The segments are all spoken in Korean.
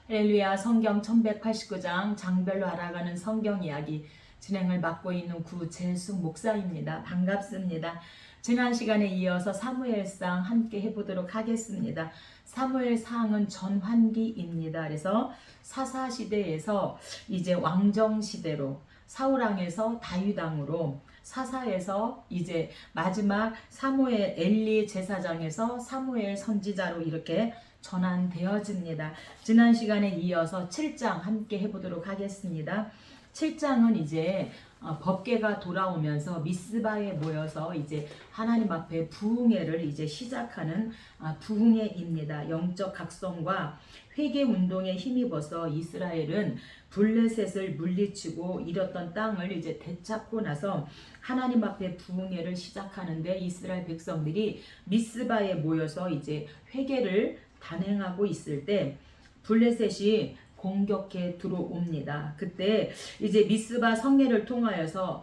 할렐루야. 성경 1189장 장별로 알아가는 성경 이야기 진행을 맡고 있는 구재숙 목사입니다. 반갑습니다. 지난 시간에 이어서 사무엘상 함께 해보도록 하겠습니다. 사무엘상은 전환기입니다. 그래서 사사시대에서 이제 왕정시대로, 사울왕에서 다윗왕으로, 사사에서 이제 마지막 사무엘 엘리 제사장에서 사무엘 선지자로 이렇게 전환되어집니다. 지난 시간에 이어서 7장 함께 해보도록 하겠습니다. 7장은 이제 법궤가 돌아오면서 미스바에 모여서 이제 하나님 앞에 부흥회를 이제 시작하는 부흥회입니다. 영적 각성과 회개 운동에 힘입어서 이스라엘은 블레셋을 물리치고 잃었던 땅을 이제 되찾고 나서 하나님 앞에 부흥회를 시작하는데, 이스라엘 백성들이 미스바에 모여서 이제 회개를 단행하고 있을 때 블레셋이 공격해 들어옵니다. 그때 이제 미스바 성례를 통하여서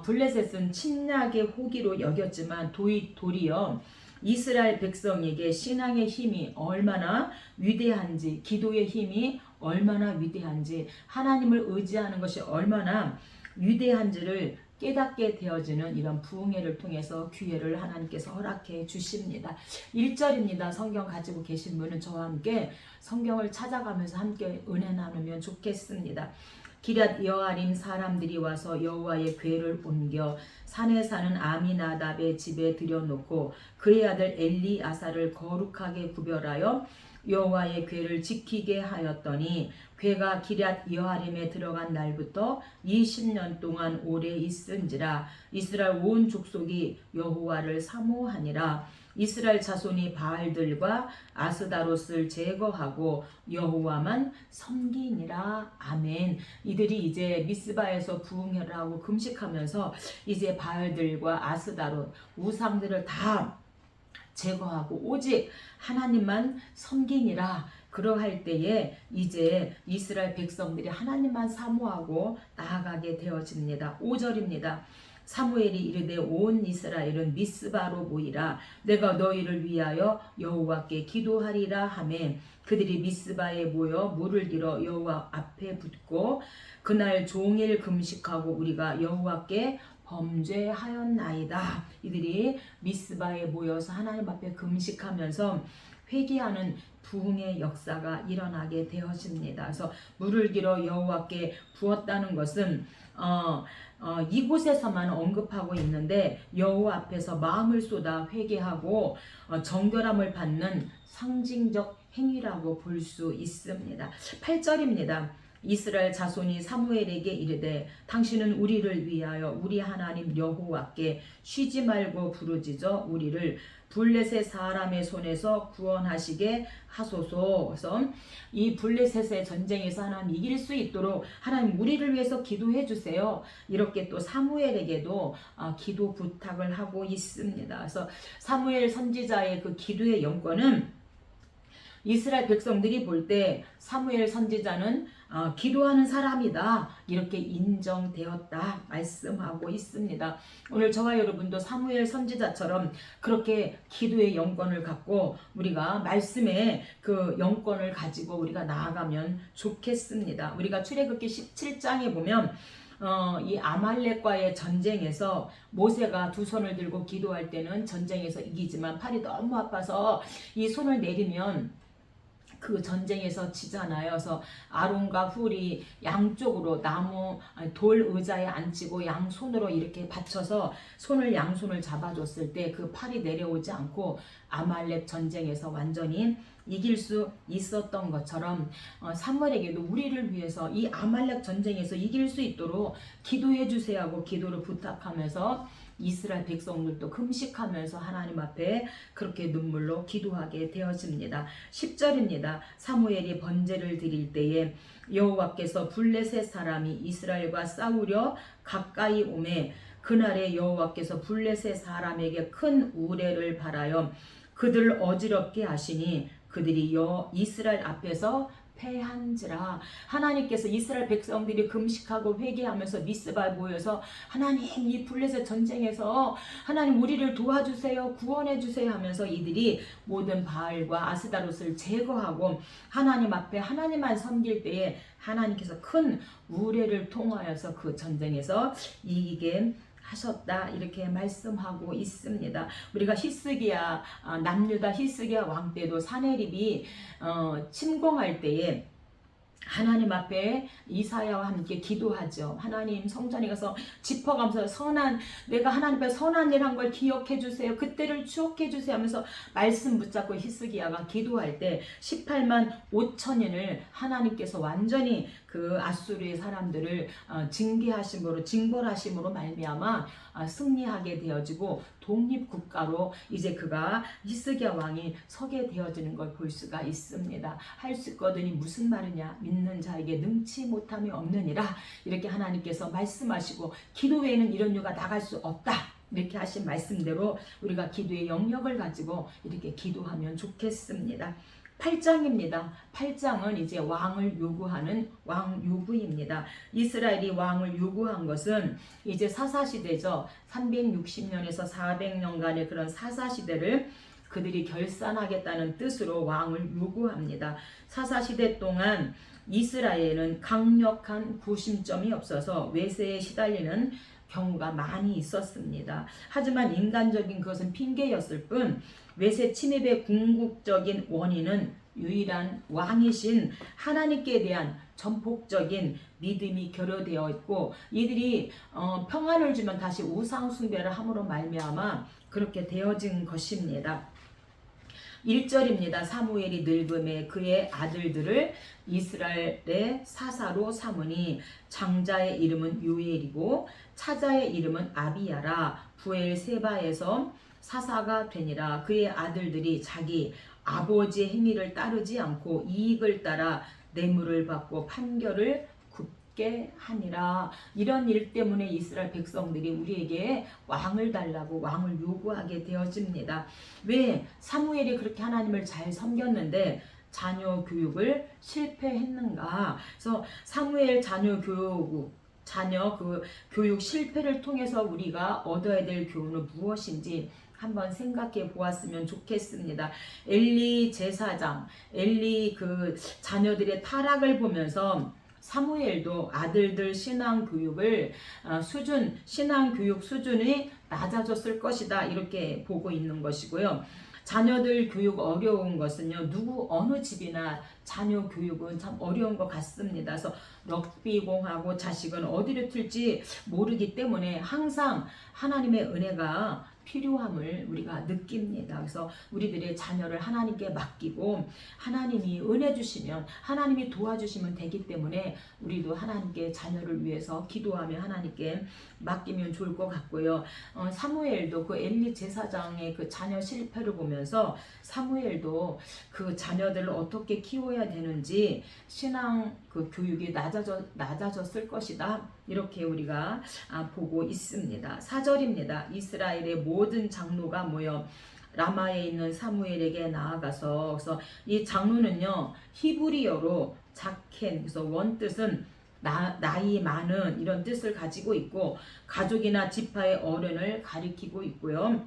블레셋은 침략의 호기로 여겼지만 도리어 이스라엘 백성에게 신앙의 힘이 얼마나 위대한지, 기도의 힘이 얼마나 위대한지, 하나님을 의지하는 것이 얼마나 위대한지를 깨닫게 되어지는 이런 부흥회를 통해서 기회를 하나님께서 허락해 주십니다. 1절입니다. 성경 가지고 계신 분은 저와 함께 성경을 찾아가면서 함께 은혜 나누면 좋겠습니다. 기럇 여아림 사람들이 와서 여호와의 궤를 옮겨 산에 사는 아미나답의 집에 들여놓고 그의 아들 엘리아사를 거룩하게 구별하여 여호와의 궤를 지키게 하였더니, 궤가 기럇 여아림에 들어간 날부터 20년 동안 오래 있은지라. 이스라엘 온 족속이 여호와를 사모하니라. 이스라엘 자손이 바알들과 아스다롯을 제거하고 여호와만 섬기니라. 아멘. 이들이 이제 미스바에서 부흥회를 하고 금식하면서 이제 바알들과 아스다롯 우상들을 다 제거하고 오직 하나님만 섬기니라. 그러할 때에 이제 이스라엘 백성들이 하나님만 사모하고 나아가게 되어집니다. 5절입니다. 사무엘이 이르되 온 이스라엘은 미스바로 모이라. 내가 너희를 위하여 여호와께 기도하리라 하매, 그들이 미스바에 모여 물을 들어 여호와 앞에 붓고 그날 종일 금식하고 우리가 여호와께 범죄하였나이다. 이들이 미스바에 모여서 하나님 앞에 금식하면서 회개하는 부흥의 역사가 일어나게 되어집니다. 그래서 물을 길어 여호와께 부었다는 것은 이곳에서만 언급하고 있는데, 여호와 앞에서 마음을 쏟아 회개하고 정결함을 받는 상징적 행위라고 볼 수 있습니다. 8절입니다. 이스라엘 자손이 사무엘에게 이르되 당신은 우리를 위하여 우리 하나님 여호와께 쉬지 말고 부르짖어 우리를 블레셋 사람의 손에서 구원하시게 하소서. 그래서 이 블레셋의 전쟁에서 하나님 이길 수 있도록 하나님 우리를 위해서 기도해 주세요. 이렇게 또 사무엘에게도 기도 부탁을 하고 있습니다. 그래서 사무엘 선지자의 그 기도의 영권은 이스라엘 백성들이 볼 때 사무엘 선지자는 기도하는 사람이다, 이렇게 인정되었다 말씀하고 있습니다. 오늘 저와 여러분도 사무엘 선지자처럼 그렇게 기도의 영권을 갖고 우리가 말씀의 그 영권을 가지고 우리가 나아가면 좋겠습니다. 우리가 출애굽기 17장에 보면 이 아말렉과의 전쟁에서 모세가 두 손을 들고 기도할 때는 전쟁에서 이기지만 팔이 너무 아파서 이 손을 내리면 그 전쟁에서 지잖아요. 그래서 아론과 훌이 양쪽으로 돌 의자에 앉히고 양손으로 이렇게 받쳐서 양손을 잡아줬을 때 그 팔이 내려오지 않고 아말렉 전쟁에서 완전히 이길 수 있었던 것처럼 사무엘에게도 우리를 위해서 이 아말렉 전쟁에서 이길 수 있도록 기도해 주세요 하고 기도를 부탁하면서 이스라엘 백성들도 금식하면서 하나님 앞에 그렇게 눈물로 기도하게 되어집니다. 10절입니다. 사무엘이 번제를 드릴 때에 여호와께서 블레셋 사람이 이스라엘과 싸우려 가까이 오매, 그날에 여호와께서 블레셋 사람에게 큰 우레를 발하여 그들을 어지럽게 하시니 그들이 이스라엘 앞에서 패한지라. 하나님께서 이스라엘 백성들이 금식하고 회개하면서 미스바에 모여서 하나님 이 블레셋 전쟁에서 하나님 우리를 도와주세요, 구원해 주세요 하면서 이들이 모든 바알과 아스다롯을 제거하고 하나님 앞에 하나님만 섬길 때에 하나님께서 큰 우레를 통하여서 그 전쟁에서 이기게 하셨다, 이렇게 말씀하고 있습니다. 우리가 히스기야 남유다 히스기야 왕 때도 사내립이 침공할 때에 하나님 앞에 이사야와 함께 기도하죠. 하나님 성전에 가서 짚어가면서 내가 하나님 앞에 선한 일 한 걸 기억해 주세요, 그때를 추억해 주세요 하면서 말씀 붙잡고 히스기야가 기도할 때 18만 5천인을 하나님께서 완전히 그 아수르의 사람들을 징벌하심으로 말미암아 승리하게 되어지고 독립국가로 이제 그가 히스기야 왕이 서게 되어지는 걸 볼 수가 있습니다. 할 수 있거든이 무슨 말이냐, 믿는 자에게 능치 못함이 없느니라, 이렇게 하나님께서 말씀하시고 기도 외에는 이런 유가 나갈 수 없다, 이렇게 하신 말씀대로 우리가 기도의 영역을 가지고 이렇게 기도하면 좋겠습니다. 8장입니다. 8장은 이제 왕을 요구하는 왕 요구입니다. 이스라엘이 왕을 요구한 것은 이제 사사시대죠. 360년에서 400년간의 그런 사사시대를 그들이 결산하겠다는 뜻으로 왕을 요구합니다. 사사시대 동안 이스라엘은 강력한 구심점이 없어서 외세에 시달리는 경우가 많이 있었습니다. 하지만 인간적인 그것은 핑계였을 뿐 외세 침입의 궁극적인 원인은 유일한 왕이신 하나님께 대한 전폭적인 믿음이 결여되어 있고, 이들이 평안을 주면 다시 우상 숭배를 함으로 말미암아 그렇게 되어진 것입니다. 1절입니다. 사무엘이 늙음에 그의 아들들을 이스라엘의 사사로 삼으니 장자의 이름은 요엘이고 차자의 이름은 아비야라. 부엘세바에서 사사가 되니라. 그의 아들들이 자기 아버지의 행위를 따르지 않고 이익을 따라 뇌물을 받고 판결을 굽게 하니라. 이런 일 때문에 이스라엘 백성들이 우리에게 왕을 달라고 왕을 요구하게 되어집니다. 왜? 사무엘이 그렇게 하나님을 잘 섬겼는데 자녀 교육을 실패했는가? 그래서 사무엘 자녀 교육 실패를 통해서 우리가 얻어야 될 교훈은 무엇인지 한번 생각해 보았으면 좋겠습니다. 엘리 제사장, 엘리 그 자녀들의 타락을 보면서 사무엘도 아들들 신앙 교육을 신앙 교육 수준이 낮아졌을 것이다, 이렇게 보고 있는 것이고요. 자녀들 교육 어려운 것은요, 어느 집이나 자녀 교육은 참 어려운 것 같습니다. 그래서 럭비공하고 자식은 어디를 틀지 모르기 때문에 항상 하나님의 은혜가 필요함을 우리가 느낍니다. 그래서 우리들의 자녀를 하나님께 맡기고 하나님이 은혜 주시면, 하나님이 도와주시면 되기 때문에 우리도 하나님께 자녀를 위해서 기도하며 하나님께 맡기면 좋을 것 같고요. 사무엘도 그 엘리 제사장의 그 자녀 실패를 보면서 사무엘도 그 자녀들을 어떻게 키워야 되는지 신앙 그 교육이 낮아졌을 것이다, 이렇게 우리가 보고 있습니다. 4절입니다. 이스라엘의 모든 장로가 모여 라마에 있는 사무엘에게 나아가서, 그래서 이 장로는요 히브리어로 자켄, 그래서 원뜻은 나이 많은 이런 뜻을 가지고 있고 가족이나 지파의 어른을 가리키고 있고요.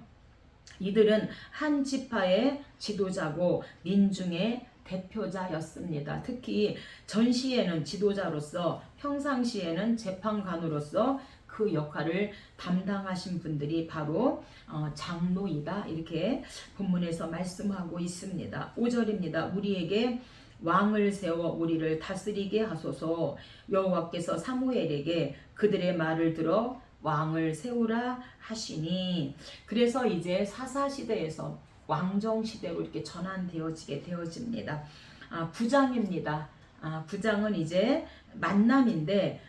이들은 한 지파의 지도자고 민중의 대표자였습니다. 특히 전시에는 지도자로서, 평상시에는 재판관으로서 그 역할을 담당하신 분들이 바로 장로이다, 이렇게 본문에서 말씀하고 있습니다. 5절입니다. 우리에게 왕을 세워 우리를 다스리게 하소서. 여호와께서 사무엘에게 그들의 말을 들어 왕을 세우라 하시니. 그래서 이제 사사시대에서 왕정시대로 이렇게 전환되어지게 되어집니다. 9장입니다. 9장은 이제 만남인데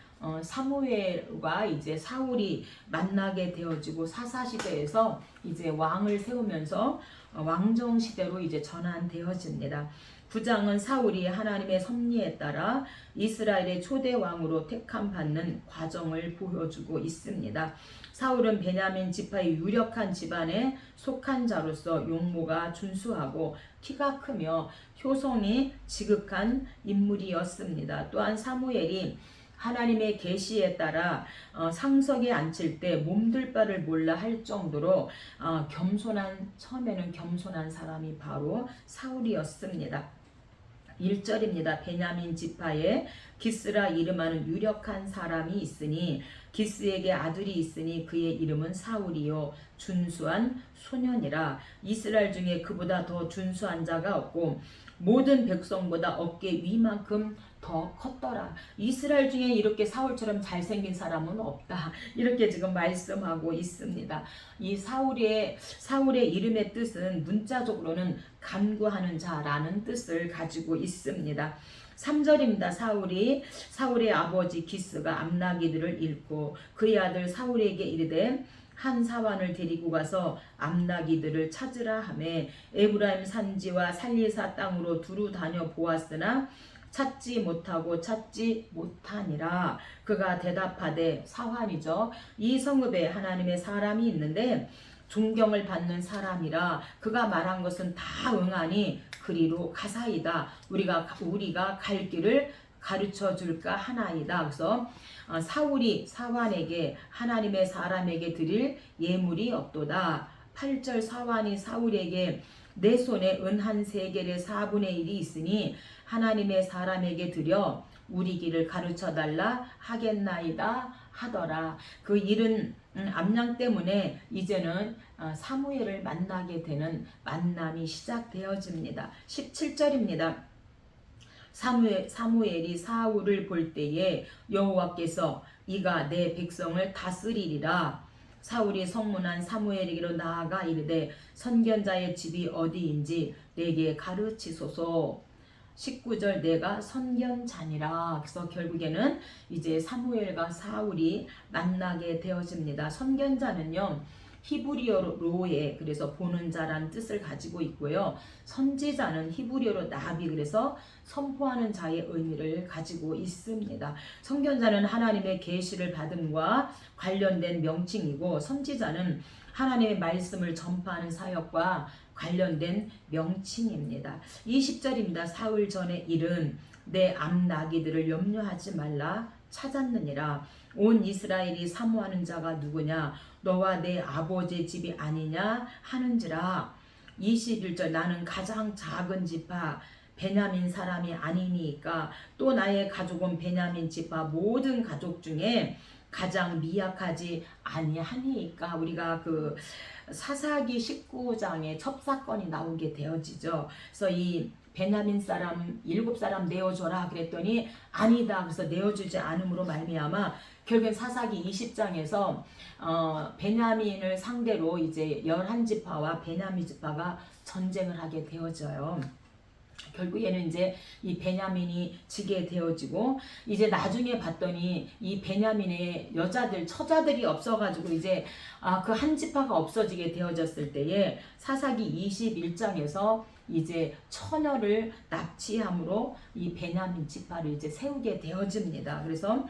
사무엘과 이제 사울이 만나게 되어지고 사사시대에서 이제 왕을 세우면서 왕정 시대로 이제 전환되어집니다. 9장은 사울이 하나님의 섭리에 따라 이스라엘의 초대 왕으로 택함 받는 과정을 보여주고 있습니다. 사울은 베냐민 지파의 유력한 집안에 속한 자로서 용모가 준수하고 키가 크며 효성이 지극한 인물이었습니다. 또한 사무엘이 하나님의 계시에 따라 상석에 앉힐 때 몸둘 바를 몰라 할 정도로 처음에는 겸손한 사람이 바로 사울이었습니다. 1절입니다. 베냐민 지파에 기스라 이름하는 유력한 사람이 있으니 기스에게 아들이 있으니 그의 이름은 사울이요 준수한 소년이라. 이스라엘 중에 그보다 더 준수한 자가 없고 모든 백성보다 어깨 위만큼 더 컸더라. 이스라엘 중에 이렇게 사울처럼 잘생긴 사람은 없다. 이렇게 지금 말씀하고 있습니다. 이 사울의 이름의 뜻은 문자적으로는 간구하는 자라는 뜻을 가지고 있습니다. 3절입니다. 사울의 아버지 기스가 암나기들을 잃고 그의 아들 사울에게 이르되 한 사환을 데리고 가서 암나기들을 찾으라 하매 에브라임 산지와 살리사 땅으로 두루 다녀 보았으나 찾지 못하니라. 그가 대답하되 사환이죠. 이 성읍에 하나님의 사람이 있는데 존경을 받는 사람이라 그가 말한 것은 다 응하니 그리로 가사이다. 우리가 갈 길을 가르쳐 줄까 하나이다. 그래서 사울이 사환에게 하나님의 사람에게 드릴 예물이 없도다. 8절 사환이 사울에게 내 손에 은 한 세겔의 4분의 1이 있으니 하나님의 사람에게 드려 우리 길을 가르쳐 달라 하겠나이다 하더라. 그 일은 암양 때문에 이제는 사무엘을 만나게 되는 만남이 시작되어집니다. 17절입니다. 사무엘이 사울을 볼 때에 여호와께서 이가 내 백성을 다스리리라. 사울이 성문한 사무엘에게로 나아가 이르되 선견자의 집이 어디인지 내게 가르치소서. 19절 내가 선견자니라. 그래서 결국에는 이제 사무엘과 사울이 만나게 되어집니다. 선견자는요 히브리어로에 그래서 보는 자라는 뜻을 가지고 있고요. 선지자는 히브리어로 나비 그래서 선포하는 자의 의미를 가지고 있습니다. 선견자는 하나님의 계시를 받음과 관련된 명칭이고 선지자는 하나님의 말씀을 전파하는 사역과 관련된 명칭입니다. 20절입니다. 사울 전의 일은 내 암나기들을 염려하지 말라 찾았느니라. 온 이스라엘이 사모하는 자가 누구냐 너와 내 아버지의 집이 아니냐 하는지라. 21절 나는 가장 작은 지파 베냐민 사람이 아니니까 또 나의 가족은 베냐민 지파 모든 가족 중에 가장 미약하지 아니하니까. 우리가 그 사사기 19장에 첩사건이 나오게 되어지죠. 그래서 이 베냐민 사람 7사람 내어줘라 그랬더니 아니다. 그래서 내어주지 않음으로 말미암아 결국엔 사사기 20장에서 베냐민을 상대로 이제 11지파와 베냐민 지파가 전쟁을 하게 되어져요. 결국에는 이제 이 베냐민이 지게 되어지고 이제 나중에 봤더니 이 베냐민의 처자들이 없어가지고 이제 그 한 지파가 없어지게 되어졌을 때에 사사기 21장에서 이제 처녀를 납치함으로 이 베냐민 지파를 이제 세우게 되어집니다. 그래서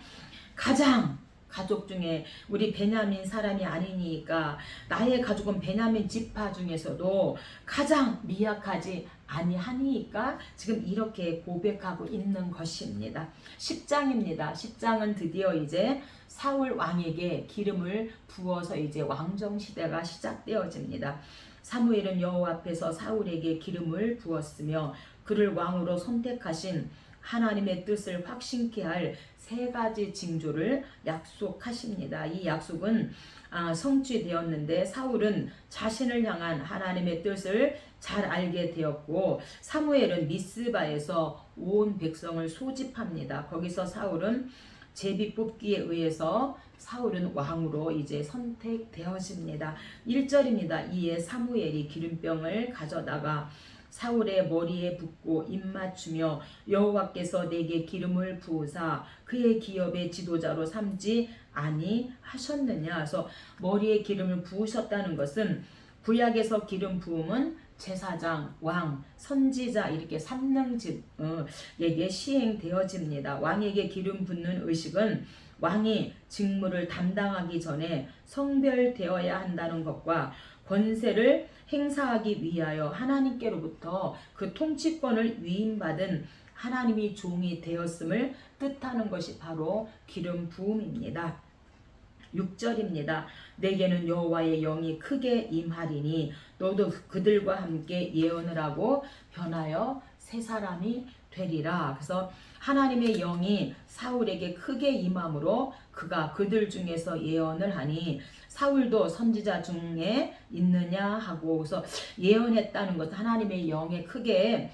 가장 가족 중에 우리 베냐민 사람이 아니니까 나의 가족은 베냐민 지파 중에서도 가장 미약하지 아니하니까 지금 이렇게 고백하고 있는 것입니다. 10장입니다. 10장은 드디어 이제 사울 왕에게 기름을 부어서 이제 왕정 시대가 시작되어집니다. 사무엘은 여호와 앞에서 사울에게 기름을 부었으며 그를 왕으로 선택하신 하나님의 뜻을 확신케 할 3가지 징조를 약속하십니다. 이 약속은 성취되었는데 사울은 자신을 향한 하나님의 뜻을 잘 알게 되었고 사무엘은 미스바에서 온 백성을 소집합니다. 거기서 사울은 제비 뽑기에 의해서 사울은 왕으로 이제 선택되어집니다. 1절입니다. 이에 사무엘이 기름병을 가져다가 사울의 머리에 붓고 입맞추며 여호와께서 내게 기름을 부으사 그의 기업의 지도자로 삼지 아니하셨느냐. 그래서 머리에 기름을 부으셨다는 것은 구약에서 기름 부음은 제사장, 왕, 선지자 이렇게 삼능직에게 시행되어집니다. 왕에게 기름 붓는 의식은 왕이 직무를 담당하기 전에 성별되어야 한다는 것과 권세를 행사하기 위하여 하나님께로부터 그 통치권을 위임받은 하나님이 종이 되었음을 뜻하는 것이 바로 기름 부음입니다. 6절입니다. 내게는 여호와의 영이 크게 임하리니 너도 그들과 함께 예언을 하고 변하여 새 사람이 되리라. 그래서 하나님의 영이 사울에게 크게 임함으로 그가 그들 중에서 예언을 하니 사울도 선지자 중에 있느냐 하고, 그래서 예언했다는 것, 하나님의 영에 크게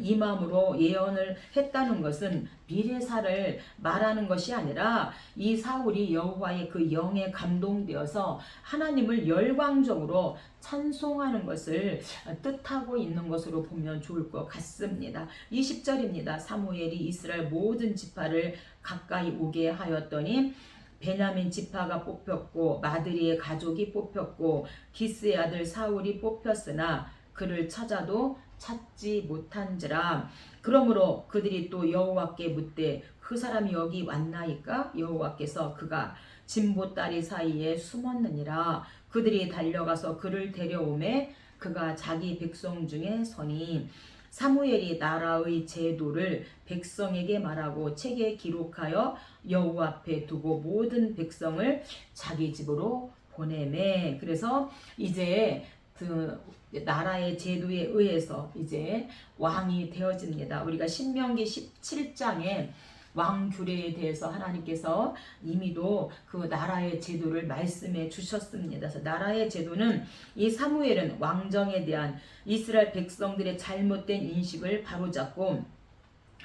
임함으로 예언을 했다는 것은 미래사를 말하는 것이 아니라 이 사울이 여호와의 그 영에 감동되어서 하나님을 열광적으로 찬송하는 것을 뜻하고 있는 것으로 보면 좋을 것 같습니다. 20절입니다. 사무엘이 이스라엘 모든 지파를 가까이 오게 하였더니 베냐민 지파가 뽑혔고 마드리의 가족이 뽑혔고 기스의 아들 사울이 뽑혔으나 그를 찾아도 찾지 못한지라. 그러므로 그들이 또 여호와께 묻되 그 사람이 여기 왔나이까? 여호와께서 그가 진보다리 사이에 숨었느니라. 그들이 달려가서 그를 데려오매 그가 자기 백성 중에 서니 사무엘이 나라의 제도를 백성에게 말하고 책에 기록하여 여호와 앞에 두고 모든 백성을 자기 집으로 보내매. 그래서 이제 그 나라의 제도에 의해서 이제 왕이 되어집니다. 우리가 신명기 17장에 왕규례에 대해서 하나님께서 이미도 그 나라의 제도를 말씀해 주셨습니다. 그래서 나라의 제도는 이 사무엘은 왕정에 대한 이스라엘 백성들의 잘못된 인식을 바로잡고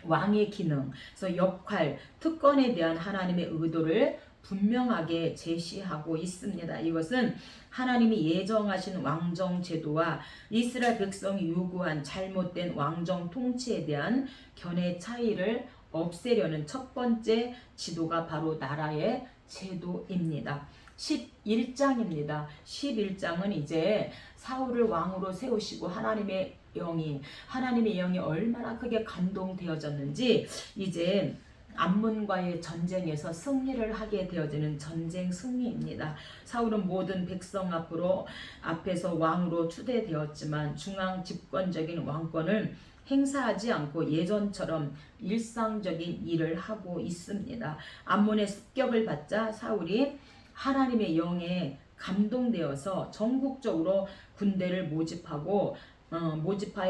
왕의 기능, 그래서 역할, 특권에 대한 하나님의 의도를 분명하게 제시하고 있습니다. 이것은 하나님이 예정하신 왕정 제도와 이스라엘 백성이 요구한 잘못된 왕정 통치에 대한 견해 차이를 없애려는 첫 번째 지도가 바로 나라의 제도입니다. 11장입니다. 11장은 이제 사울을 왕으로 세우시고 하나님의 영이 얼마나 크게 감동되어졌는지 이제 암몬과의 전쟁에서 승리를 하게 되어지는 전쟁 승리입니다. 사울은 모든 백성 앞에서 왕으로 추대되었지만 중앙 집권적인 왕권을 행사하지 않고 예전처럼 일상적인 일을 하고 있습니다. 암몬의 습격을 받자 사울이 하나님의 영에 감동되어서 전국적으로 군대를 모집하여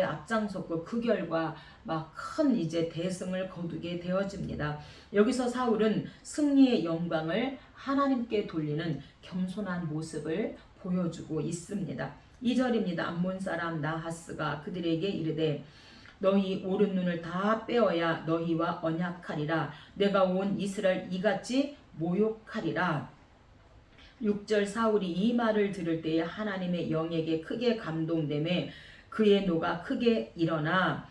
앞장섰고 그 결과 막 큰 이제 대승을 거두게 되어집니다. 여기서 사울은 승리의 영광을 하나님께 돌리는 겸손한 모습을 보여주고 있습니다. 2절입니다. 암몬 사람 나하스가 그들에게 이르되 너희 오른 눈을 다 빼어야 너희와 언약하리라. 내가 온 이스라엘 이같이 모욕하리라. 6절 사울이 이 말을 들을 때에 하나님의 영에게 크게 감동되매 그의 노가 크게 일어나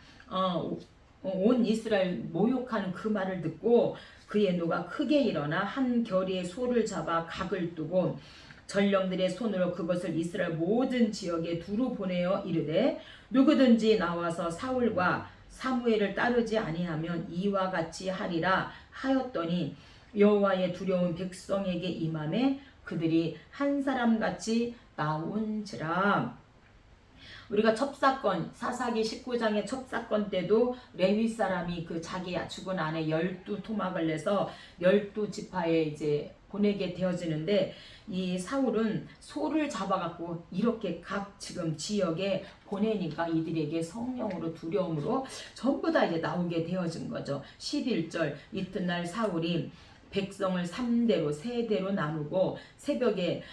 온 이스라엘 모욕하는 그 말을 듣고 그의 노가 크게 일어나 한 겨리의 소를 잡아 각을 두고 전령들의 손으로 그것을 이스라엘 모든 지역에 두루 보내어 이르되 누구든지 나와서 사울과 사무엘을 따르지 아니하면 이와 같이 하리라 하였더니 여호와의 두려운 백성에게 임하매 그들이 한 사람같이 나온지라. 우리가 첩사건 사사기 19장의 첩사건 때도 레위 사람이 그 자기 죽은 아내 12토막을 내서 12지파에 이제 보내게 되어지는데 이 사울은 소를 잡아갖고 이렇게 각 지금 지역에 보내니까 이들에게 성령으로 두려움으로 전부 다 이제 나오게 되어진 거죠. 11절 이튿날 사울이 백성을 3대로 세대로 나누고 새벽에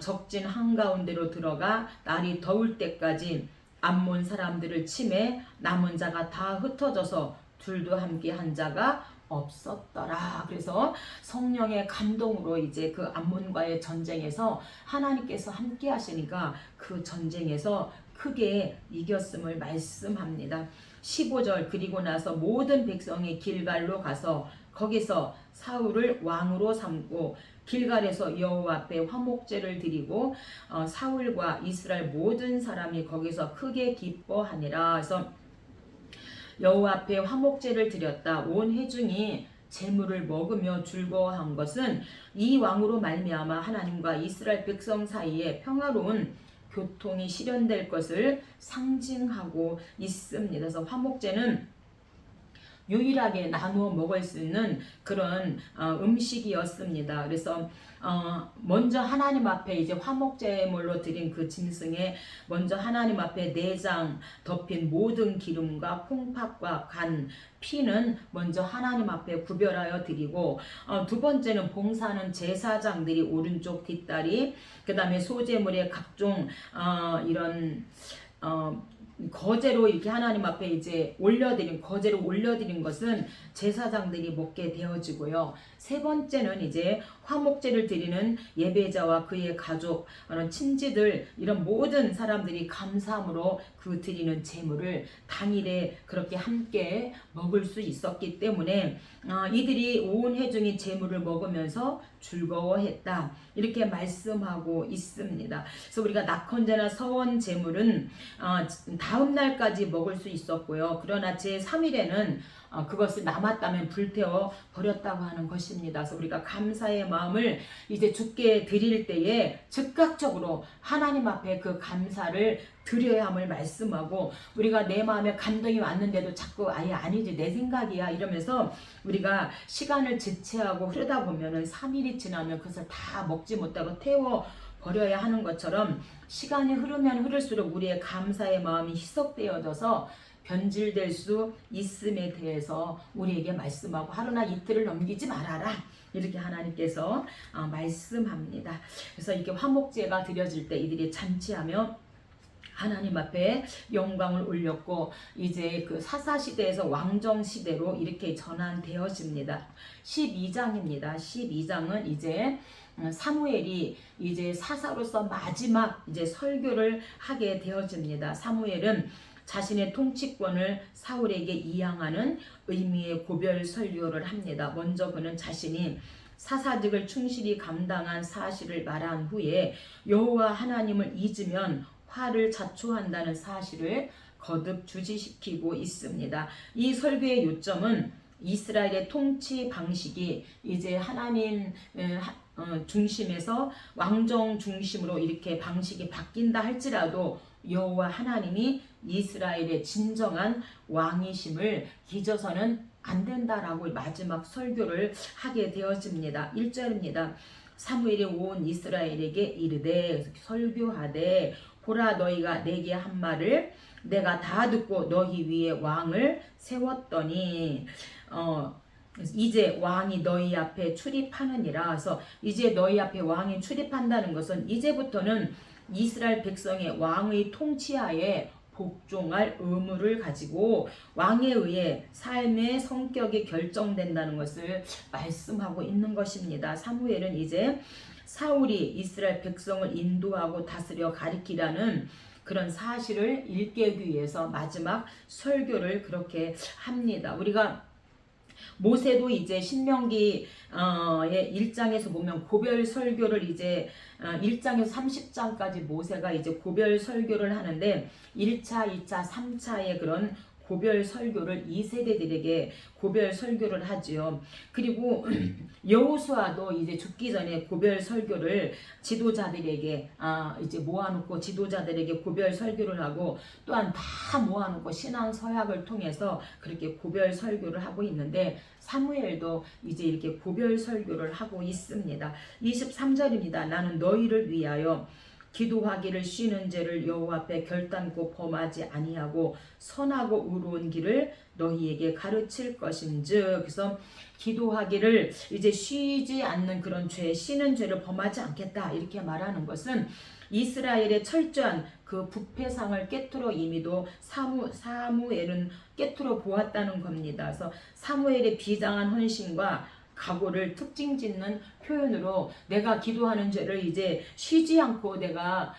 적진 한가운데로 들어가 날이 더울 때까지 암몬 사람들을 치매 남은 자가 다 흩어져서 둘도 함께 한 자가 없었더라. 그래서 성령의 감동으로 이제 그 암몬과의 전쟁에서 하나님께서 함께 하시니까 그 전쟁에서 크게 이겼음을 말씀합니다. 15절 그리고 나서 모든 백성이 길갈로 가서 거기서 사울을 왕으로 삼고 길갈에서 여호와 앞에 화목제를 드리고 사울과 이스라엘 모든 사람이 거기서 크게 기뻐하니라. 그래서 여호와 앞에 화목제를 드렸다. 온 회중이 제물을 먹으며 즐거워한 것은 이 왕으로 말미암아 하나님과 이스라엘 백성 사이에 평화로운 교통이 실현될 것을 상징하고 있습니다. 그래서 화목제는 유일하게 나누어 먹을 수 있는 그런 음식이었습니다. 그래서 먼저 하나님 앞에 이제 화목제물로 드린 그 짐승에 먼저 하나님 앞에 내장 덮인 모든 기름과 콩팥과 간 피는 먼저 하나님 앞에 구별하여 드리고 두 번째는 봉사하는 제사장들이 오른쪽 뒷다리 그 다음에 소제물의 각종 이런 거제로 이렇게 하나님 앞에 이제 거제로 올려드린 것은 제사장들이 먹게 되어지고요. 세 번째는 이제 화목제를 드리는 예배자와 그의 가족, 친지들 이런 모든 사람들이 감사함으로 그 드리는 제물을 당일에 그렇게 함께 먹을 수 있었기 때문에 이들이 온 회중이 제물을 먹으면서 즐거워했다. 이렇게 말씀하고 있습니다. 그래서 우리가 낙헌제나 서원 제물은 다음 날까지 먹을 수 있었고요. 그러나 제3일에는 그것을 남았다면 불태워 버렸다고 하는 것입니다. 그래서 우리가 감사의 마음을 이제 주께 드릴 때에 즉각적으로 하나님 앞에 그 감사를 드려야 함을 말씀하고 우리가 내 마음에 감동이 왔는데도 자꾸 아예 아니지 내 생각이야 이러면서 우리가 시간을 지체하고 흐르다 보면은 3일이 지나면 그것을 다 먹지 못하고 태워 버려야 하는 것처럼 시간이 흐르면 흐를수록 우리의 감사의 마음이 희석되어져서 변질될 수 있음에 대해서 우리에게 말씀하고 하루나 이틀을 넘기지 말아라. 이렇게 하나님께서 말씀합니다. 그래서 이렇게 화목제가 드려질 때 이들이 잔치하며 하나님 앞에 영광을 올렸고 이제 그 사사시대에서 왕정시대로 이렇게 전환되어집니다. 12장입니다. 12장은 이제 사무엘이 이제 사사로서 마지막 이제 설교를 하게 되어집니다. 사무엘은 자신의 통치권을 사울에게 이양하는 의미의 고별 설교를 합니다. 먼저 그는 자신이 사사직을 충실히 감당한 사실을 말한 후에 여호와 하나님을 잊으면 화를 자초한다는 사실을 거듭 주지시키고 있습니다. 이 설교의 요점은 이스라엘의 통치 방식이 이제 하나님 중심에서 왕정 중심으로 이렇게 방식이 바뀐다 할지라도 여호와 하나님이 이스라엘의 진정한 왕이심을 잊어서는 안 된다라고 마지막 설교를 하게 되어집니다. 1절입니다. 사무엘이 온 이스라엘에게 이르되 설교하되 보라 너희가 내게 한 말을 내가 다 듣고 너희 위에 왕을 세웠더니 이제 왕이 너희 앞에 출입하느니라. 그래서 이제 너희 앞에 왕이 출입한다는 것은 이제부터는 이스라엘 백성의 왕의 통치하에 복종할 의무를 가지고 왕에 의해 삶의 성격이 결정된다는 것을 말씀하고 있는 것입니다. 사무엘은 이제 사울이 이스라엘 백성을 인도하고 다스려 가리키라는 그런 사실을 일깨우기 위해서 마지막 설교를 그렇게 합니다. 우리가 모세도 이제 신명기의 1장에서 보면 고별 설교를 이제 1장에서 30장까지 모세가 이제 고별 설교를 하는데 1차, 2차, 3차의 그런 고별 설교를 2세대들에게 고별 설교를 하지요. 그리고 여호수아도 이제 죽기 전에 고별 설교를 지도자들에게 이제 모아놓고 지도자들에게 고별 설교를 하고 또한 다 모아놓고 신앙 서약을 통해서 그렇게 고별 설교를 하고 있는데 사무엘도 이제 이렇게 고별 설교를 하고 있습니다. 23절입니다. 나는 너희를 위하여 기도하기를 쉬는 죄를 여호와 앞에 결단코 범하지 아니하고 선하고 의로운 길을 너희에게 가르칠 것인즉 그래서 기도하기를 이제 쉬지 않는 그런 죄, 쉬는 죄를 범하지 않겠다 이렇게 말하는 것은 이스라엘의 철저한 그 부패상을 깨트려 이미도 사무엘은 깨트려 보았다는 겁니다. 그래서 사무엘의 비장한 헌신과 각오를 특징 짓는 표현으로 내가 기도하는 죄를 이제 쉬지 않고 내가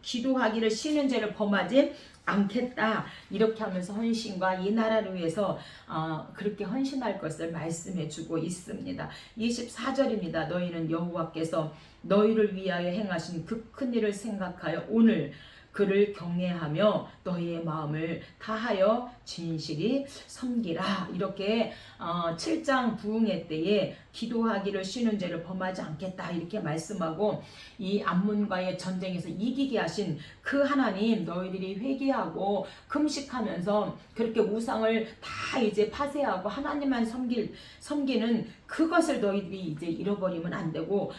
기도하기를 쉬는 죄를 범하지 않겠다 이렇게 하면서 헌신과 이 나라를 위해서 그렇게 헌신할 것을 말씀해 주고 있습니다. 24절입니다. 너희는 여호와께서 너희를 위하여 행하신 그 큰 일을 생각하여 오늘 그를 경외하며 너희의 마음을 다하여 진실이 섬기라. 이렇게 7장 부흥회 때에 기도하기를 쉬는 죄를 범하지 않겠다 이렇게 말씀하고, 이 암몬과의 전쟁에서 이기게 하신 그 하나님, 너희들이 회개하고 금식하면서 그렇게 우상을 다 이제 파쇄하고 하나님만 섬기는 그것을 너희들이 이제 잃어버리면 안 되고,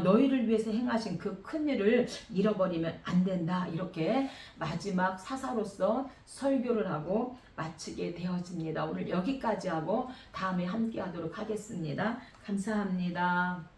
너희를 위해서 행하신 그 큰 일을 잃어버리면 안 된다. 이렇게 마지막 사사로서 설교를 하고 마치게 되어집니다. 오늘 여기까지 하고 다음에 함께 하도록 하겠습니다. 감사합니다.